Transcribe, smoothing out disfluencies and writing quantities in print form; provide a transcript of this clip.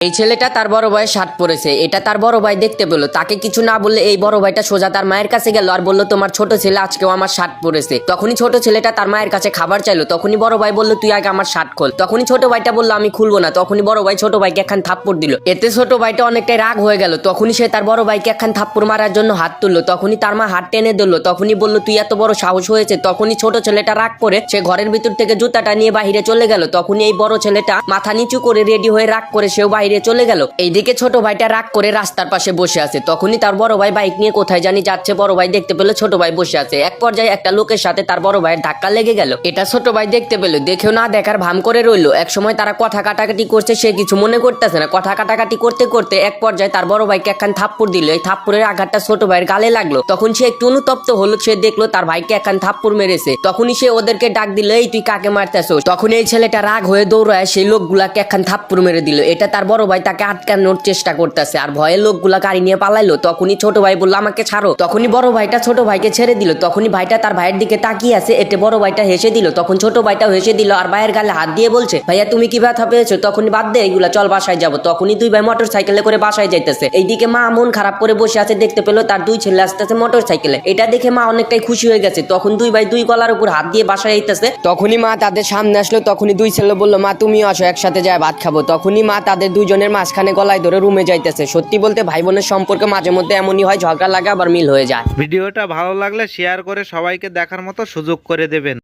এই ছেলেটা তার বড় ভাইয়ের শার্ট পরেছে, এটা তার বড় ভাই দেখতে পেলো। তাকে কিছু না বললে এই বড় ভাইটা সোজা তার মায়ের কাছে গেল আর বললো তোমার ছোট ছেলে আজকেও আমার শার্ট পরেছে। তখনই ছোট ছেলেটা তার মায়ের কাছে খাবার চাইলো। তখনই বড় ভাই বললো তুই আগে আমার শার্ট খোল। তখনই ছোট ভাইটা বললো আমি খুলবো না। তখনই বড় ভাই ছোট ভাইকে একখান থাপ্পড় দিল। এতে ছোট ভাইটা অনেকটাই রাগ হয়ে গেল। তখনই সে তার বড় ভাইকে একখান থাপ্পড় মারার জন্য হাত তুললো। তখনই তার মা হাত টেনে ধরলো। তখনই বললো তুই এত বড় সাহস হয়েছে। তখনই ছোট ছেলেটা রাগ করে সে ঘরের ভিতর থেকে জুতাটা নিয়ে বাহিরে চলে গেল। তখনই এই বড় ছেলেটা মাথা নিচু করে রেডি হয়ে রাগ করে সেও বাইরে চলে গেল। এইদিকে ছোট ভাইটা রাগ করে রাস্তার পাশে বসে আছে। তখনই তার বড় ভাই বাইক নিয়ে কোথায় জানি যাচ্ছে। বড় ভাই দেখতে পেলো ছোট ভাই বসে আছে। এক পর্যায়ে একটা লোকের সাথে তার বড় ভাইয়ের ধাক্কা লেগে গেল। এটা ছোট ভাই দেখতে পেলো, দেখেও না দেখার ভান করে রইলো। এক সময় তারা কথা কাটাকাটি করছে, সে কিছু মনে করতেছে না। কথা কাটাকাটি করতে করতে এক পর্যায়ে তার বড় ভাইকে একখান থাপ্পড় দিল। এই থাপ্পড়ের আঘাতটা ছোট ভাইয়ের গালে লাগলো। তখন সে একটু অনুতপ্ত হলো, সে দেখলো তার ভাইকে একখান থাপ্পড় মেরেছে। তখনই সে ওদেরকে ডাক দিল, এই তুই কাকে মারতেছো? তখন এই ছেলেটা রাগ হয়ে দৌড়ায় সেই লোকগুলাকে একখান থাপ্পড় মেরে দিল। এটা তার বড় ভাই তাকে আটকানোর চেষ্টা করতেছে আর ভয়ের লোকগুলা গাড়ি নিয়ে পালাইলো। তখনই ছোট ভাই বললো আমাকে ছাড়ো। তখনই বড় ভাইটা ছোট ভাইকে ছেড়ে দিল। তখনই ভাইটা তার ভাইয়ের দিকে তাকিয়ে আছে। এতে বড় ভাইটা হেসে দিল। তখন ছোট ভাইটাও হেসে দিল আর ভাইয়ের গালে হাত দিয়ে বলছে ভাইয়া তুমি কি ব্যথা পেয়েছো? তখনই বাদ দে এগুলা, চল বাসায় যাবো। তখনই দুই ভাই মোটর সাইকেলে করে বাসায় যাইতেছে। এইদিকে মা মন খারাপ করে বসে আছে, দেখতে পেলো তার দুই ছেলে আসতেছে মোটর সাইকেলে। এটা দেখে মা অনেকটাই খুশি হয়ে গেছে। তখন দুই ভাই দুই গলার উপর হাত দিয়ে বাসায় আইতেছে। তখনই মা তাদের সামনে আসলো। তখনই দুই ছেলে বললো মা তুমিও আসো, একসাথে যায় ভাত খাবো। তখনই মা তাদের দুইজনের মাঝখানে গলায় ধরে রুমে যাইতেছে। সত্যি বলতে ভাই বোনের সম্পর্কে মাঝে মধ্যে এমনই হয়, ঝগড়া লাগে আবার মিল হয়ে যায়। ভিডিওটা ভালো লাগলে শেয়ার করে সবাইকে দেখার মতো সুযোগ করে দেবেন।